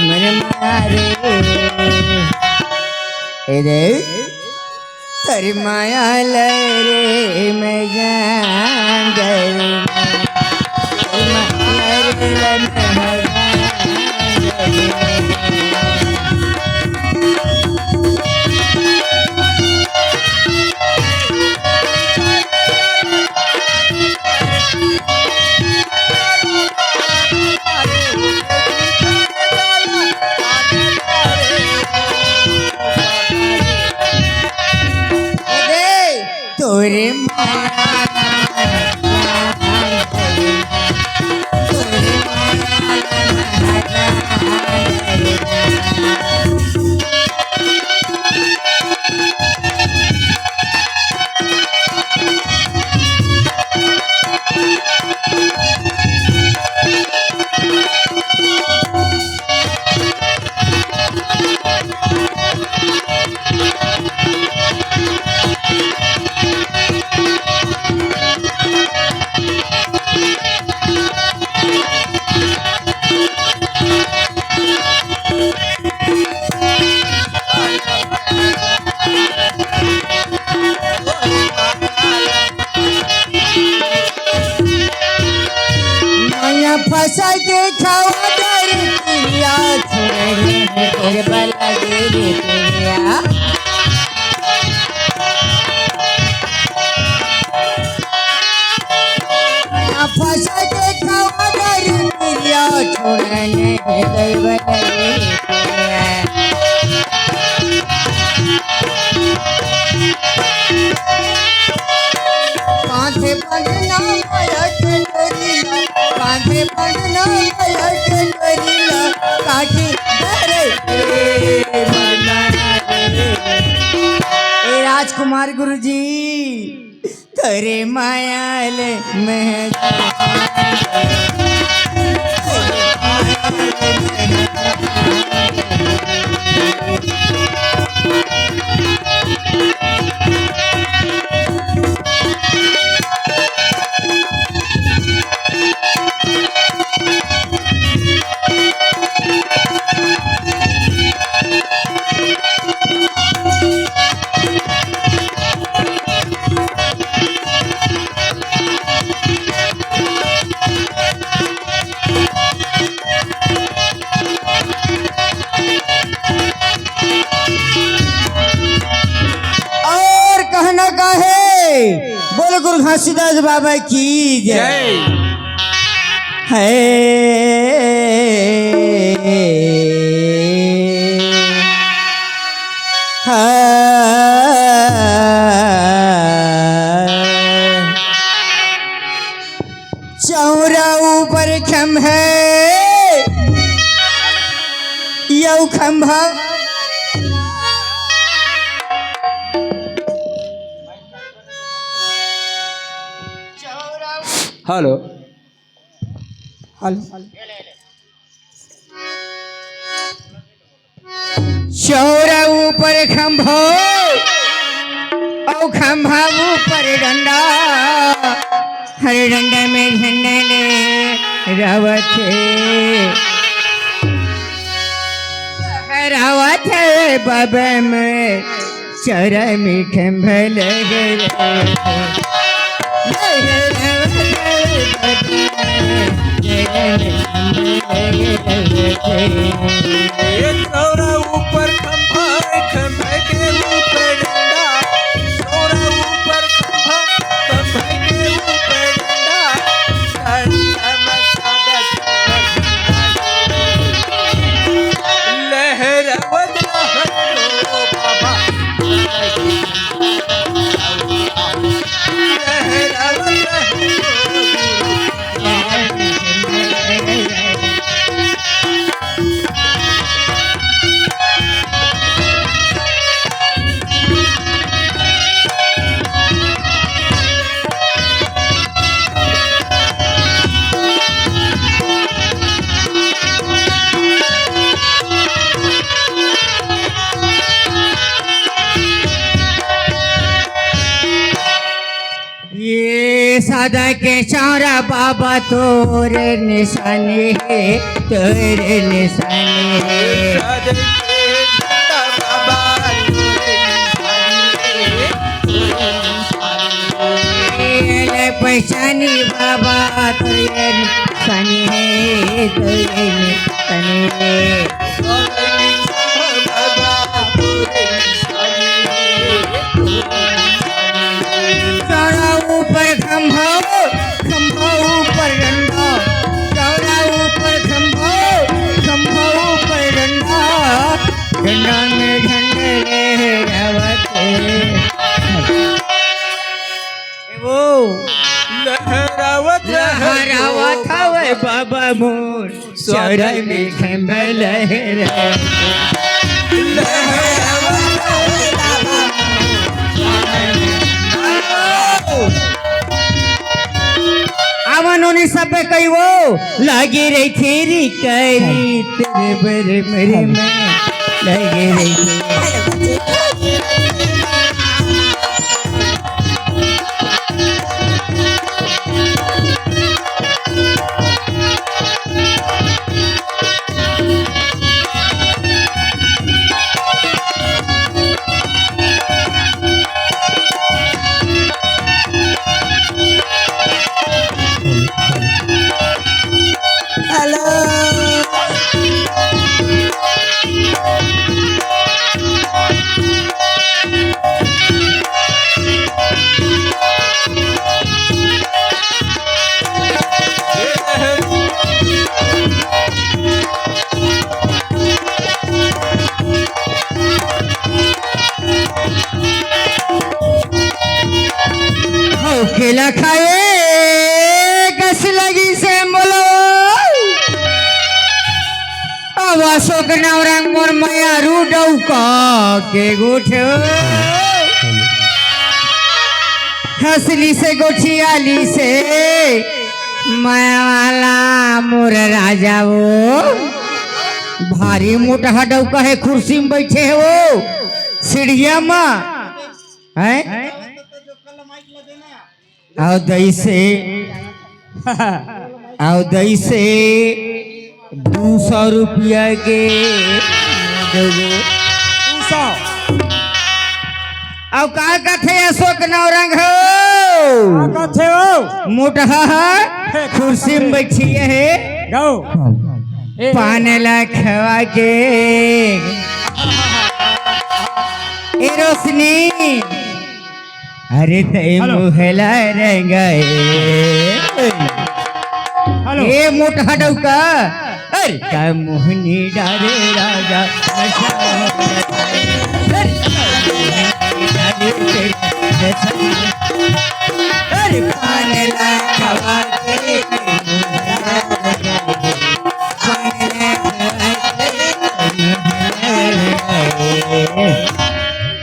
मन मारे रे तेरी माया ले रे मैं जान गई माया रे मैं तोरे फसा के खावा कर पिया छोड़ बला गे पिया फसा के खावा कर पिया छोड़ने बला गे पिया कांधे पगना माया चंदरिया कांधे पगना माया चंदरिया काठी धरे ए राजकुमार गुरुजी तेरे मायाल में बोलो गुरु घासीदास बाबा की जय है चौरा ऊपर खम है यौ खंभा हेलो हेलो चौरा ऊपर खंभो औ खंभा ऊपर डंडा हर डंडे में झंडे ले रावत बाबा में चरा में खंभा लगे चौरा ऊपर खंभा खंभे के ऊपर डंडा चौरा ऊपर खंभा खंभे के ऊपर डंडा लहरावत लहरो बाबा दादा के चौरा बाबा तोरे निशानी है, तोरे निशानी है। प्रसाद के झंडा बाबा तोरे निशानी है। पहचानी बाबा तोरे निशानी है, तोरे निशानी है। चौड़ा ऊपर खंभा, खंभा ऊपर डंडा, चौड़ा ऊपर खंभा, खंभा ऊपर डंडा, डंडा में झंडे लहरावत वो लहरावत लहरावत हवे बाबा मोर, चौड़ा में खंभा लहरावत आवनोनी सब कई वो लगी रही थेरी करी तेरे बर मेरे में लगी रही थी। केला खाए कस लगी से मोलो अब अशोक नवरंग मोर मैया रूडौ का के गोठो हसली से गोठियाली से माया वाला मोर राजा वो भारी मोटा हडौ कहे कुर्सी में बैठे है वो सीढ़िया में है आओ दई से 200 रुपया के दोगो 200 अब का कथे अशोक नवरंग हो कथे हो मोटा कुर्सी में बैठी है गो पान ला खवा के ए रोशनी अरे तय मुहला रंगाए ये मोटा डौका अरे का मोहनी डारे राजा अरे पाने ला खवा के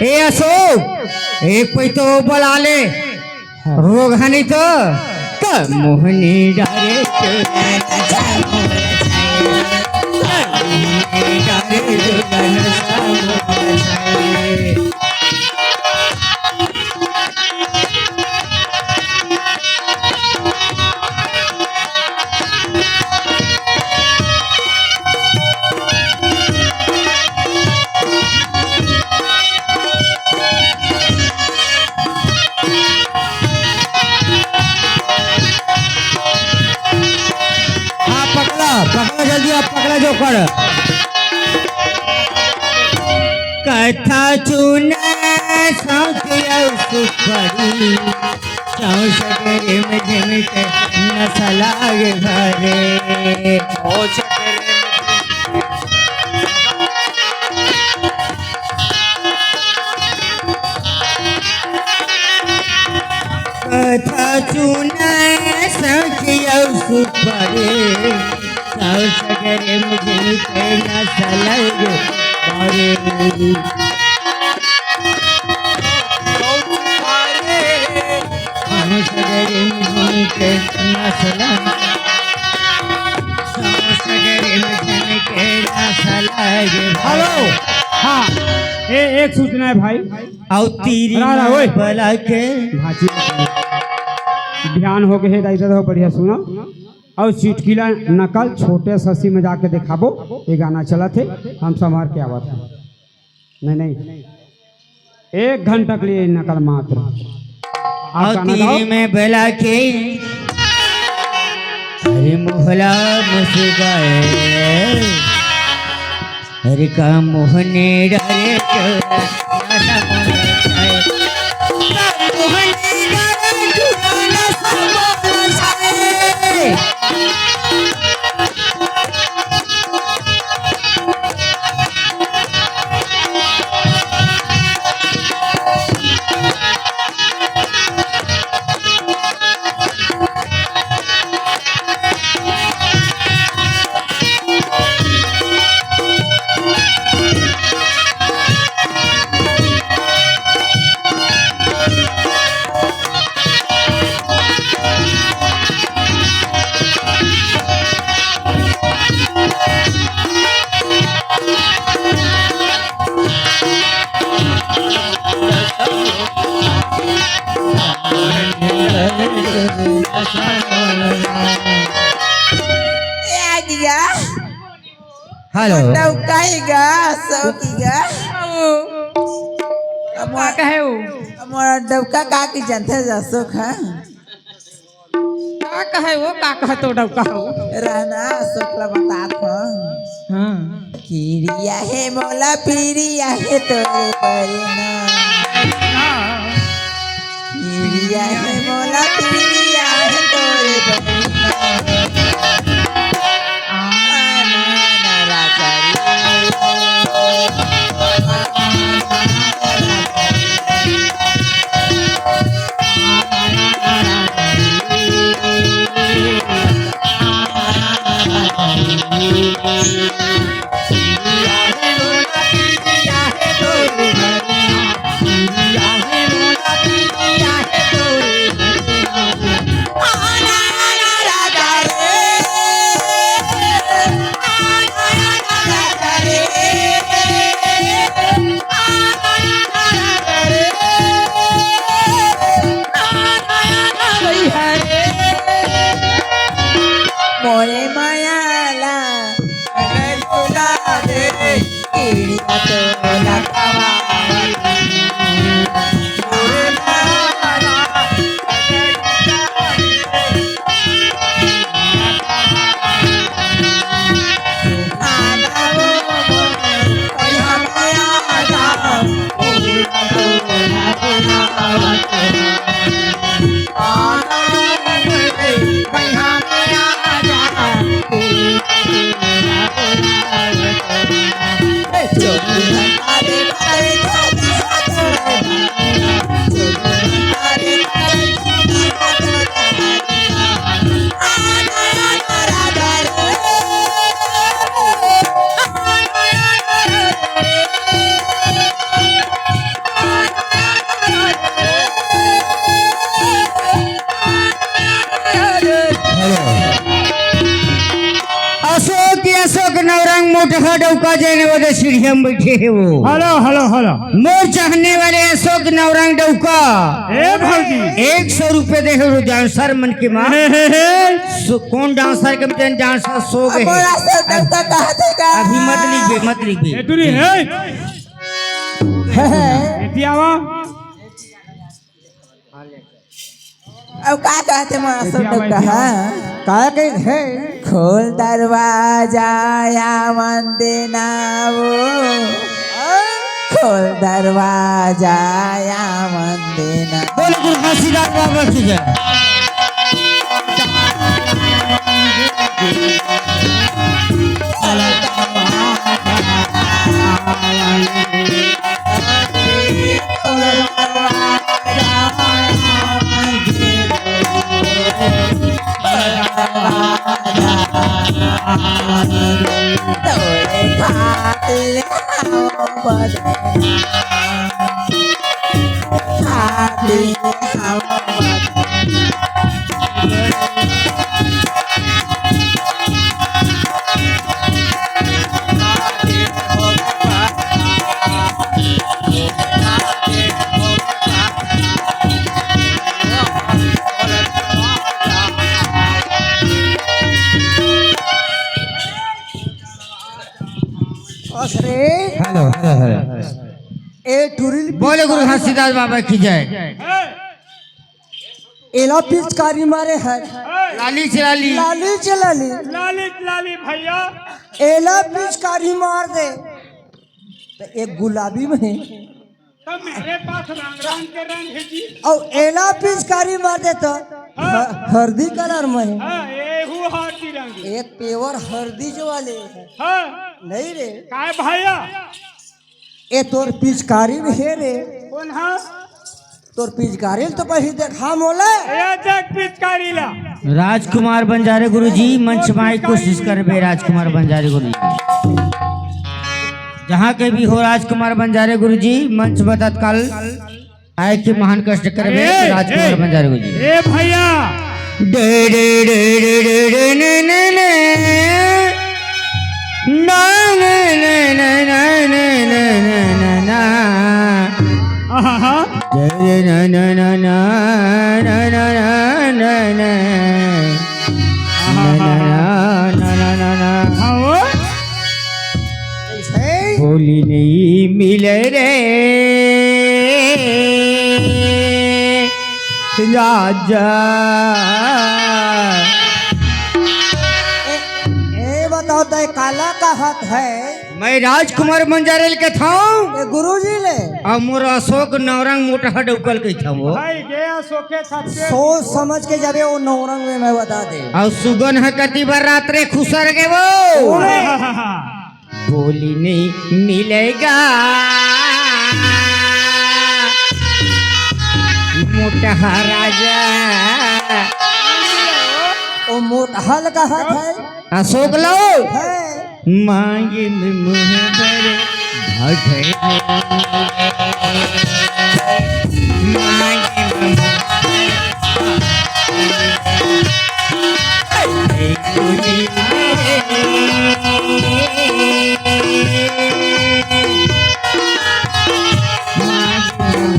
ए अशोक एक कोई तो बुला ले रोग हनी तो मोहनी डारे पकड़ा जल्दी आप पकड़ा जो कर कथा चुना सुखरी चौसरे में झिमके नसलाग भरे कथा चुना सुखरी सगरे मुझे कहना सलग अरे सगरे मुझे कहना सलग सगरे मुझे कहना सलग हेलो हाँ एक सूचना है भाई आओ तीरी बला के भाजी ध्यान हो गए इधर हो बढ़िया सुनो और चुटकीला नकल छोटे ससी में जाके दिखाबो ये गाना चला थे हम संभार के आवा था नहीं नहीं 1 घंटा के लिए नकल मात्र आप और गाना गाओ तीर में बेला के अरे मोहला मुस्काए अरे का मोहने डरे चोरा नशा मोहन का मोहने डरे चोरा नशा Mohan Yagiga, hello Daukaiga, Sokiga. का है वो हमारा डबका का की जनता जसो खा का है वो का तो डबका हो रहना सोखला बतात हो हाँ किरिया है मोला पीरिया है तोरे परिना किरिया है मोला पीरिया है तोरे परिना आना राजा मोरे मायाला तुला दे किरिया तोला कावा मोरे मायाला आना वो कया माया आजा किरिया तोला कावा आना कया माया अशोक अशोक नवरंग मोटका डौका देने वाले सीढ़िया में बैठे है वो हेलो हेलो हेलो मोर चाहने वाले अशोक नवरंग डौका ए भौजी 100 रुपए दे हो डांसर मन की माँ कौन डांसर के बेटन डांसर सो गए मोरा सब डबका कहते का अभी मत लिखिए ए दूरी है एतियावा अब का कहते मोरा सब डबका का के है खोल दरवाजा या मन देना वो खोल दरवाजा या मन देना बोल गुरु घसीदार बाबा की जय तोरे खातिल हम बदना खातिल हम बस रे हेलो हेलो हेलो ए टुरिल बोले गुरु हंसीदास बाबा की जय। एला पिचकारी मारे है लाली चलाली लाली चलाली लाली लाली भैया एला पिचकारी मार दे तो एक गुलाबी में तो मेरे पास रंग रंग के रंग है जी। और एला पिचकारी मार दे तो हल्दी कलर में है। हाँ एहू हाथी रंग एक पेवर हल्दी जो वाले है हाँ नहीं रे काय भैया ए तोर पिचकारी में है रे कौन हाँ तोर पिचकारी तो पहले देखा मोले ये जग पिचकारी ला राजकुमार बंजारे गुरुजी मंच माई कोशिश करबे राजकुमार बंजारे गुरुजी जहाँ के भी हो राजकुमार बंजारे गुरुजी मंच पर तत्काल आए के महान कष्ट करबे राजकुमार बंजारे गुरुजी। ए भैया day day day day day day ने ने ने ना ने ने ने ने ने ने ने ने ना आहा डे ना ना ना ना ना ना ना ना ना हाँ वो ऐसे बोली नहीं मिले रे राजा ए बताओ तो काला का हाथ है मैं राजकुमार बंजारेल के था ए गुरुजी ले और मोर अशोक नौरंग मोटा डुकल के था वो भाई गया सोके छत्ते सोच समझ के जब वो नौरंग में मैं बता दे और सुगन है कति बार रात रे खुसर के वो बोली नहीं मिलेगा मोटा राजा वो मोटहल का हाथ है अशोक लो है मांगे में मुँह पर भागे मांगे में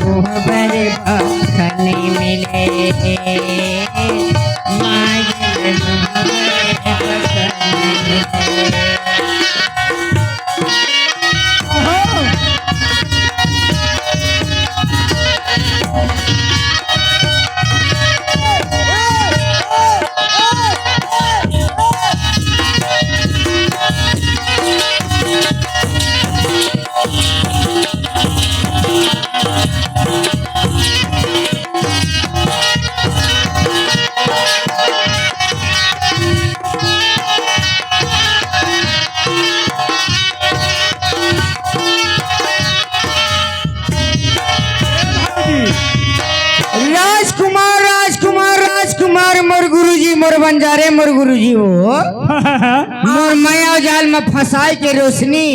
मुँह पर भागने मिले मांगे में मुँह पर भागने मिले। राजकुमार राजकुमार राजकुमार मोर गुरुजी मोर बंजारे मोर गुरुजी वो मोर माया जाल में फंसाई के रोशनी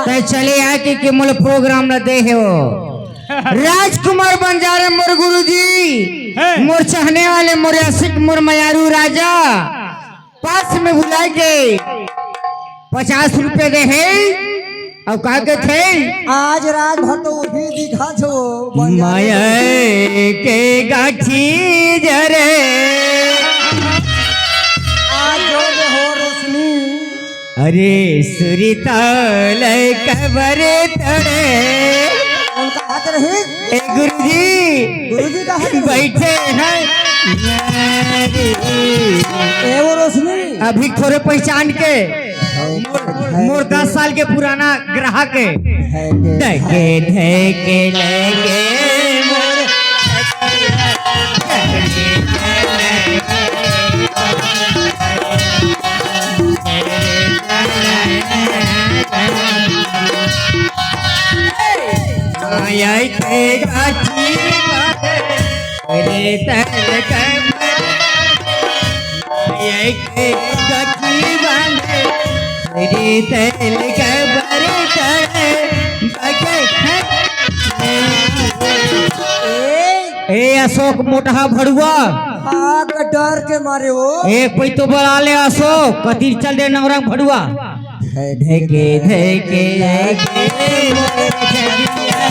ते चले आके के मोल प्रोग्राम न दे है वो राजकुमार बंजारे मोर गुरुजी मोर चाहने वाले मोर आशिक मोर मयारू राजा पास में बुला के 50 रुपए दे है अब का के थे आज रात भर तो वही दिखा छो माया के गाठी जरे आज जो दे हो रोशनी अरे सुरीताल कबर तड़े उनका हाथ रही ए गुरुजी गुरुजी का हाथ बैठे हैं ए वो रोशनी अभी थोड़े पहचान के मोर 10 साल के पुराना ग्राहक है है के धके धके लगे मोर माया के गाठी रे तल कमर माया के गाठी बांधे रे तल कबर तड़े ए अशोक मोटा भड़ुआ आग डर के मारे वो एक पैतो बड़ा ले अशोक कतिर चल दे नवरंग भड़ुआ धके धके लगे मोर छबिया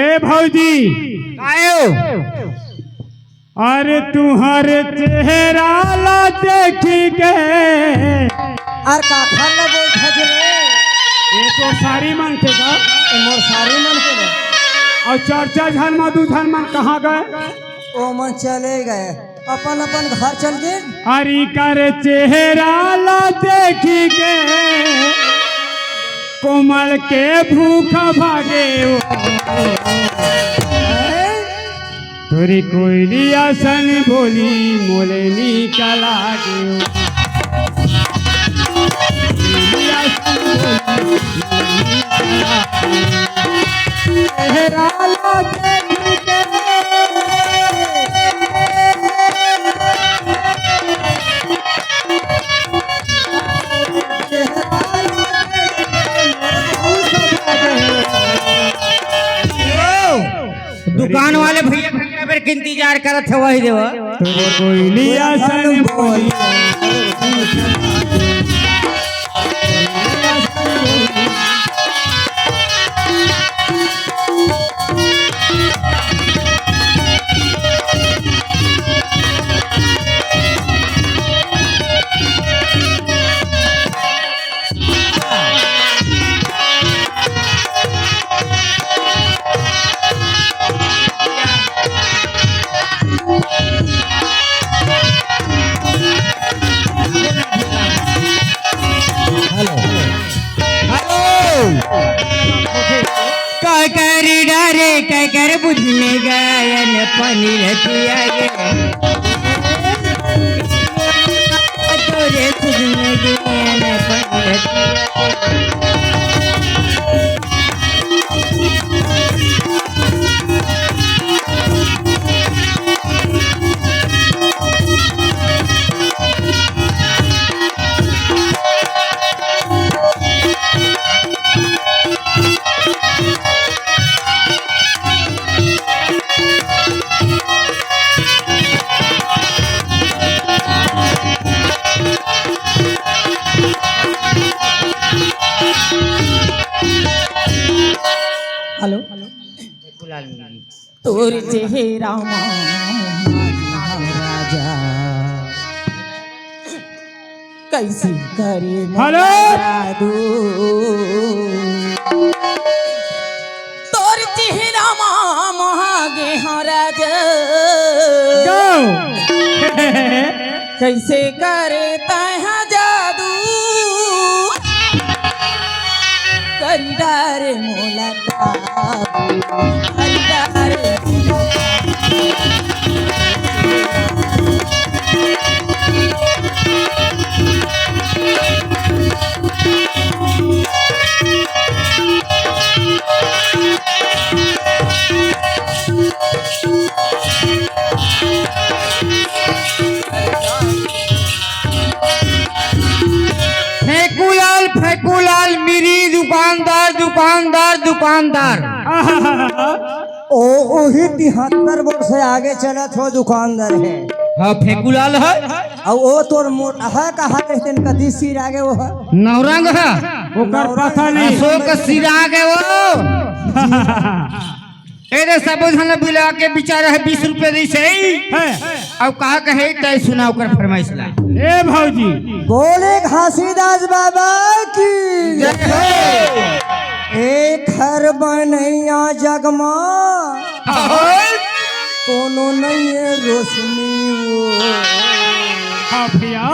ए भौजी आयो अरे तुम्हारे चेहरा ला देखी के और काखर ले बोल खजरे ये तो सारी मन थे का मोर सारी मन के ले और चर्चा झन में दू झन मन कहाँ गए ओ मन चले गए अपन अपन घर चल गए। अरे कर चेहरा ला देखी के कोमल के भूखा भागे तोरी कोयलिया सन बोली मोले निकला गे कोयलिया सन बोली चेहरा ला देखी के दुकान वाले भैया भैया बेर के इंतजार करत है वही देवा तोरी कोयलिया सन बोली कह कर डरे कह कर बुझने गायन पानी रखिया गे तोरे बुझने गायन पानी रखिया हेलो तोर चेहरा राजा कैसे करे हेलो दू तोर चेहरा महागे राजा कैसे करे तहा जादू कंडार मुलाकात कंडार फेकुलाल मेरी दुकानदार दुकानदार दुकानदार ओ ओही 73 वर्ष से आगे चलत हो दुकानदार है। हाँ फेकुलाल है और वो तोर मोटा है कहा कहते हैं कदी सिर आगे वो है नवरंग है ओकर पता नहीं अशोक का सिर आगे वो एरे सब धन बिला के बेचारा है 20 रुपए दी से अब कहा कहे तय सुना ओकर फरमाइश ला ए भौजी बोले घासीदास बाबा की एक हर बनैया जगमा कोनो नहीं है रोशनी वो हाँ भैया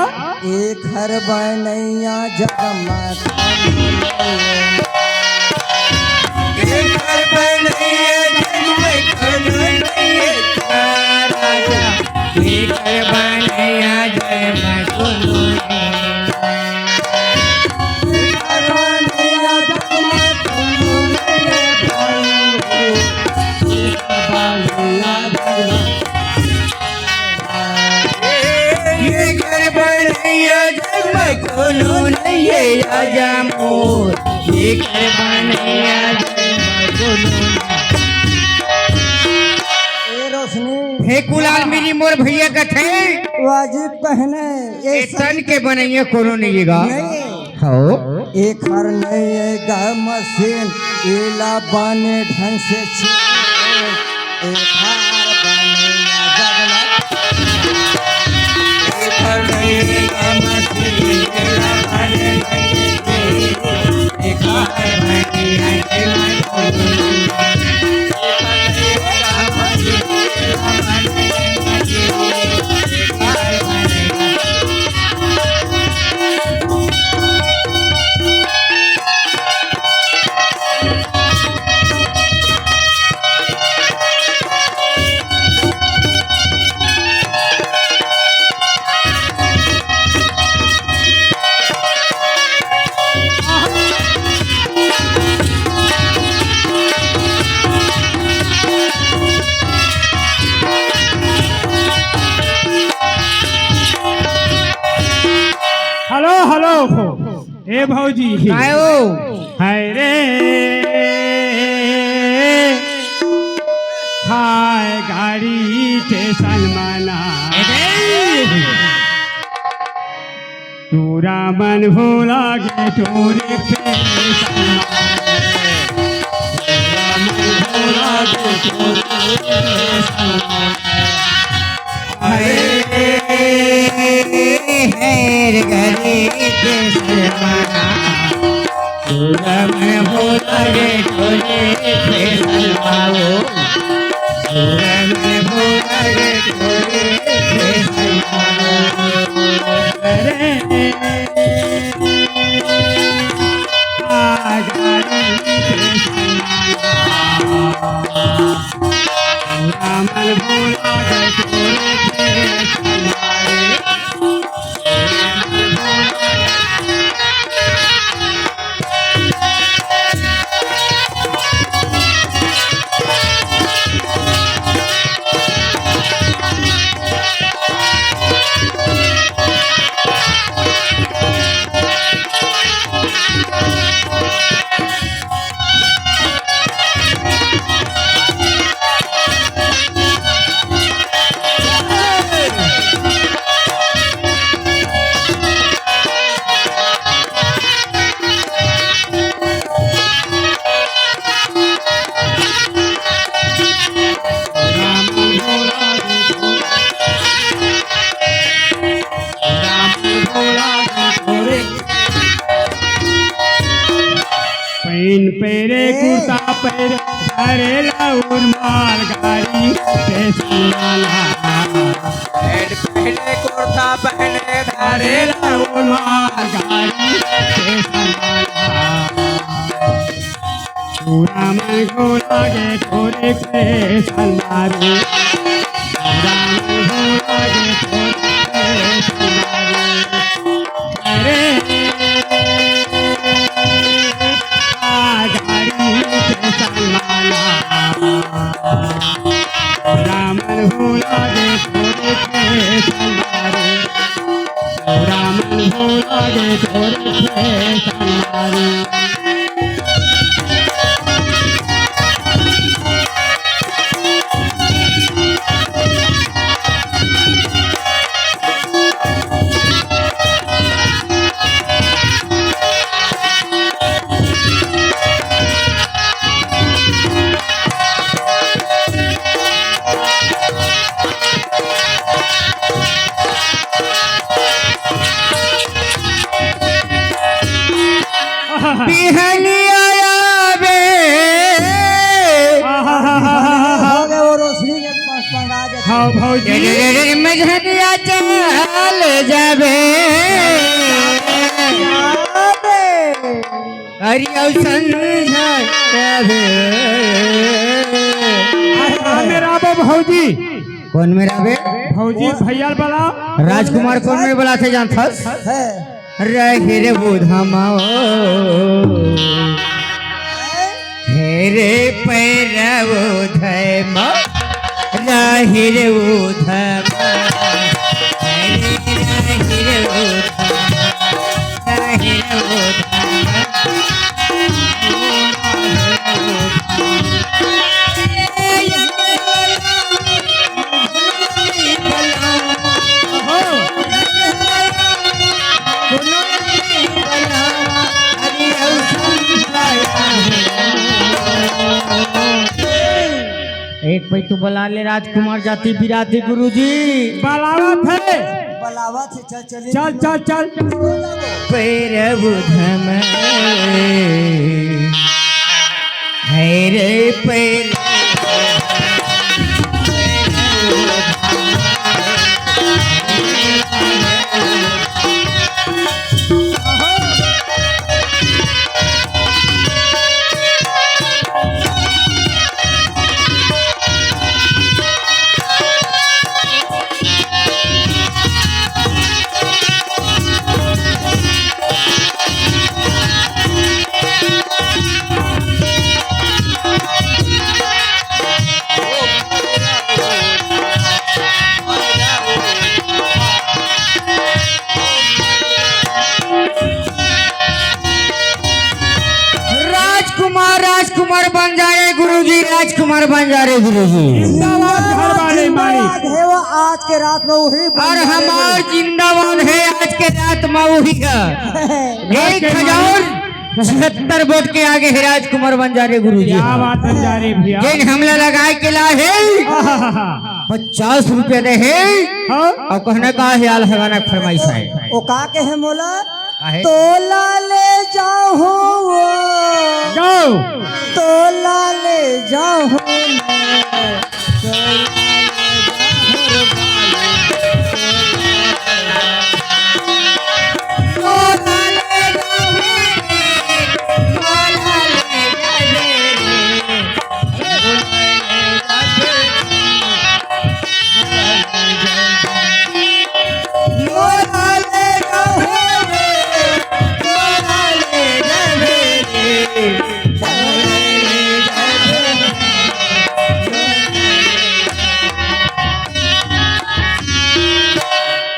एक हर बनैया जगमा फेकुलाल मेरी मोर भैया का थे वाजिब पहने ये तन के बनैया कोनो नहीं गा नहीं हो एक हर नए गा मशीन इला बने ढंग से छे एक हर बने या जगमग एक हर नए गा मशीन इला बने ढंग से छे एक हर बने या जगमग हेलो हेलो ए भौजी आयो हाय रे हाय गाड़ी स्टेशन माना तूरा मन भोला गे तोरे पे हेर गरे के सलमाना तोरा मैं भोला गे तोरे पे सलमाओ तोरा मैं भोला गे तोरे पे सलमाओ रे हाय गाड़ी स्टेशन माना तूरा मन भोला गे तोरे पे सलमाओ पैन पेरे कुर्ता पैर अरे लाउर माल गाड़ी स्टेशन वाला हेड पहने कुर्ता पहने अरे धारे लाउर माल गाड़ी स्टेशन वाला पूरा मन को लागे थोड़े स्टेशन मारे पूरा मन को लागे थोड़े स्टेशन मारे अरे रामन भोला गे थोड़े पे सलवारे रामन भोला गे थोड़े पे सलवारे बिहनिया बे हो गए वो रोशनी के पास पंगा जे हाँ भौजी मझनिया चल जाबे हरिया संझाबे मेरा बो भौजी कौन मेरा बे भौजी भैया वाला राजकुमार कौन में बोला थे जानथस है रहे रे बुधमाओ हेरे पैरवो धैम रहे रे उधम रहे रे उधम रहे रे एक पे तो बुला ले राजकुमार जाति बिराती गुरुजी। बलावत है। बलावा थे चल चली चल चल चल। पैर बुधम है रे पैर राजकुमार बन जा रे गुरुजी, राजकुमार बन जा रे गुरुजी। जिंदाबाद घर वाले मारी। है वो आज के रात में वही और हमार जिंदाबाद है आज के रात में वही का 1076 वोट के आगे है राजकुमार बन जा रे गुरुजी। क्या बात बन जा रही भैया। जिन हमला लगाए के ला है 50 रुपये दे है और कहने का हाल है गाना फरमाइश है। ओ का के है मोला काहे? तोला ले जाओ वो जाओ। तोला ले जाओ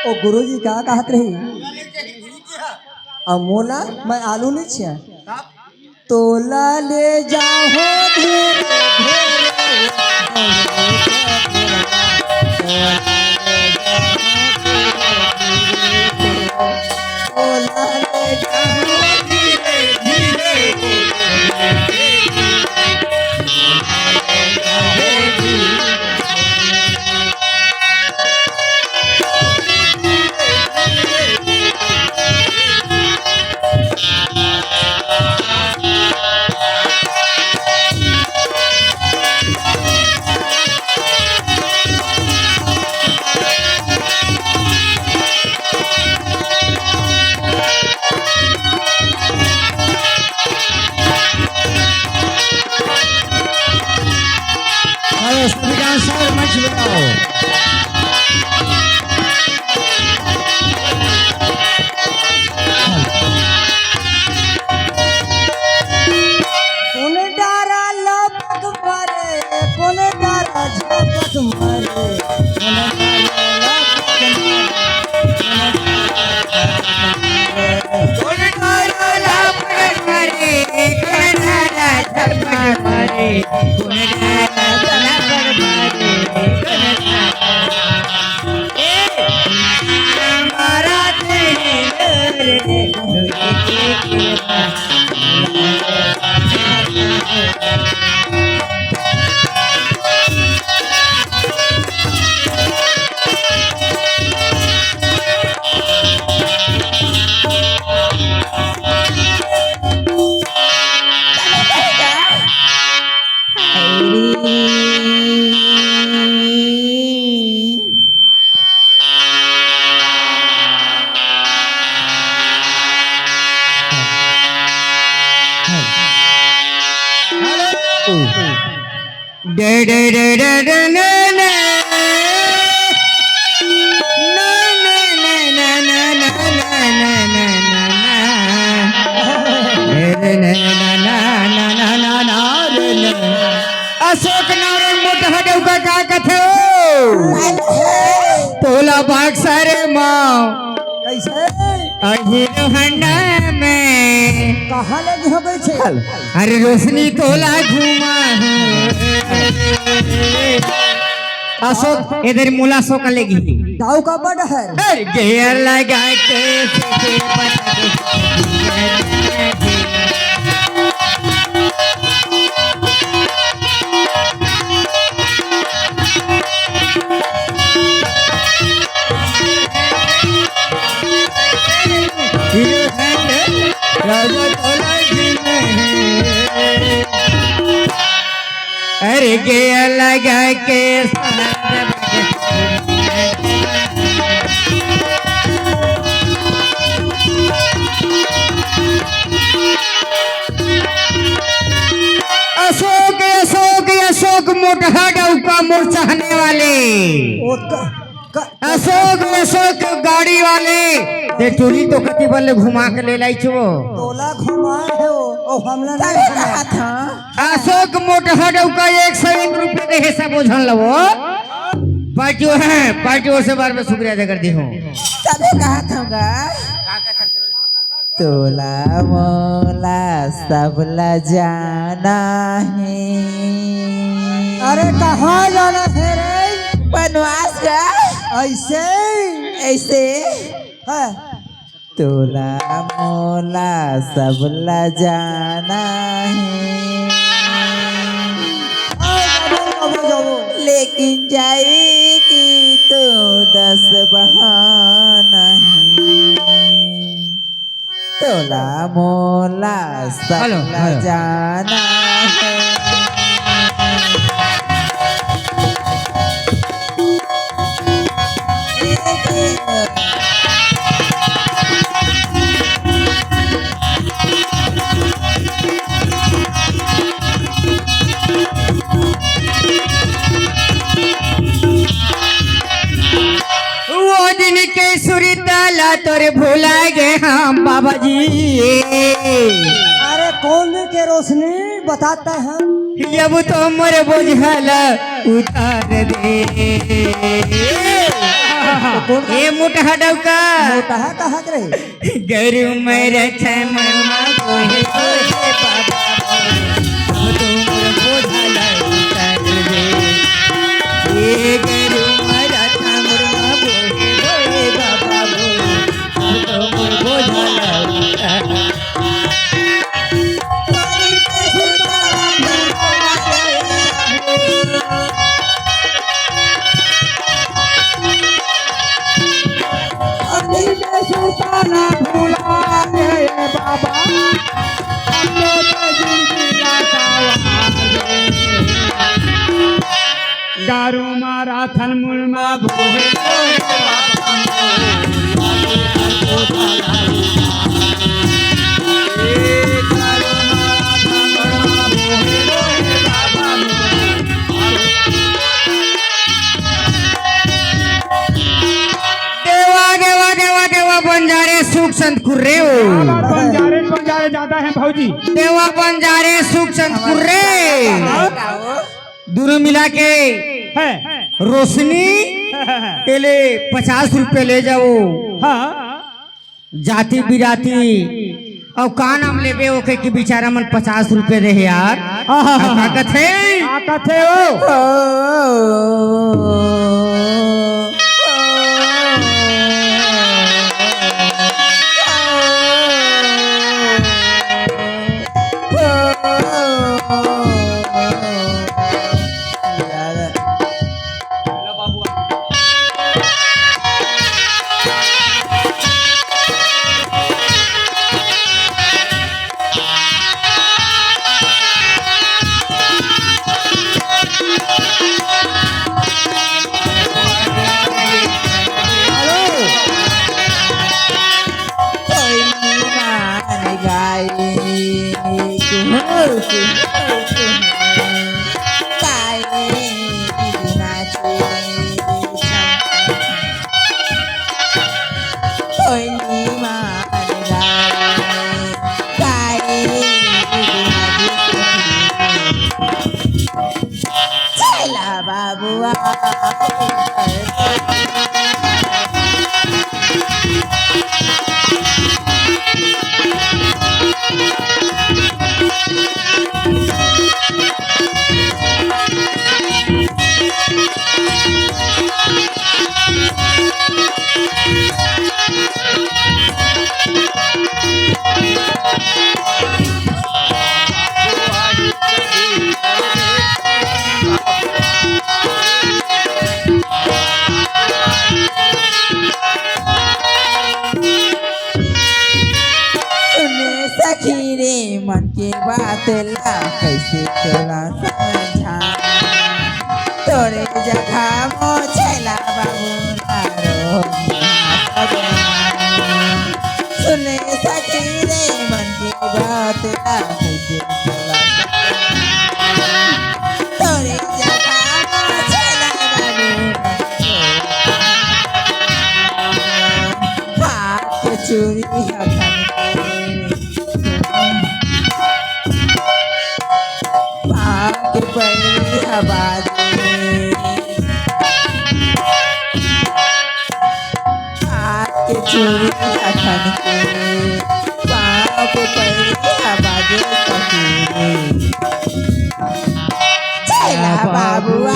ओ गुरुजी का कहत रही अमोला मैं आलू नहीं छिया तोला ले जाओ धीरे तोला ले जाओ धीरे सर मंच बनाओ। कौन डारा लपक मारे कौन डारा झपक मारे कौन डारा लपक मारे day day day day day ने ने अशोक नारायण मोटा हटो का कथे तोला भाग सारे माँ कैसे अहिरोहना में कहाँ लगी हो गई छे अरे रोशनी तोला घुमा अशोक इधर मुला अशोक लेगी दाऊ का बड़ है अरे घेर लगा के अरे गया लगा के अशोक अशोक अशोक मोटा डौका मोर चाहने वाले ओ अशोक अशोक गाड़ी वाले ते चोरी तो कति बल्ले घुमा के ले लाई छो तोला घुमाए है ओ हमला नहीं कहा था अशोक मोटा डौका 101 रुपये के हिसाब बुझन लवो पार्टियों है पार्टियों से बार में शुक्रिया अदा कर दी हूँ तबे कहा था तोला मोला सबला जाना है। अरे कहाँ जाना है रे बनवास का ऐसे ऐसे है तोला मोला सबला जाना है, लेकिन जाएगी तो 10 बहाना है। तोला मोला सबला जाना है। वो दिन के सुरताला तोरे भुला गए हम बाबा जी अरे कौन के रोशनी बताते हैं जब तो मोरे बोझल उतार दे ये मोटा डौका कहा कहा रे गरु में रखे मरमा कोहे कोहे बाबा अब तो मोरे बोझल उतार दे ये गरु में रखे मरमा कोहे कोहे बाबा अब तो मोरे बोझल उतार दे सुल्ताना भूला गए बाबा हम तो जिंदगी गारू मारा थन मुरमा भोहे बंजारे सुख संत कुर्रे बंजारे ज्यादा है भौजी देवा बंजारे सुख संत कुर्रे दोनों मिला के है रोशनी के लिए 50 रुपए ले जाओ हाँ जाति बिराती और का नाम लेबे ओके कि बेचारा मन 50 रुपए दे यार ताकत है ताकत है वो बाबुआ तोरे जखा मोछला बाबू नारो सुने सखी रे मन की बात ना मुझे तोरे जखा मोछला बाबू हाथ चूड़ी हथन के पड़ी आवाज हाथ के चूड़ी हथन के पाँव के पड़ी आवाज चला बाबुआ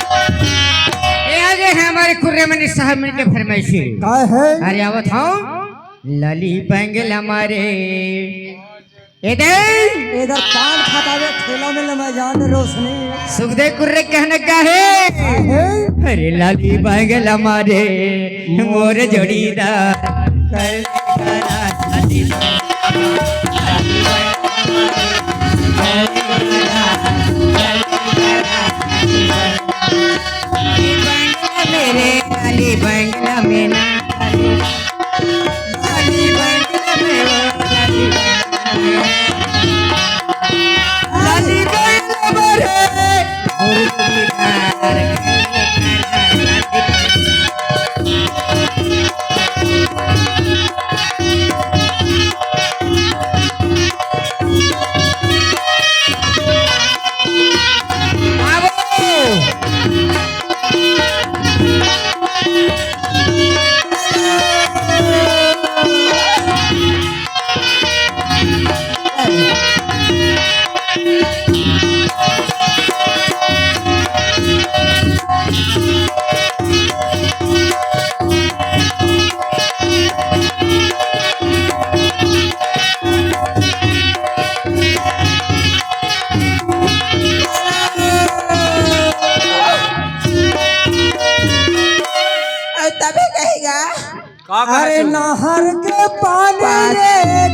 ये आगे है हमारे कुर्रेमनी साहब मिलके फरमाइशी का है अरे आवत हूँ लली बैंगल हमारे इधर इधर पान खटावे ठेला में मैं जान रोशनी सुखदेव कुर्रे कहने का है अरे लाली बैंगल हमारे मोर जोड़ीदार मेरे लाली बैंगला में ना लाली बैंगला में लाली बैंगला मोरे तभी कहेगा का अरे नहर के पानी रे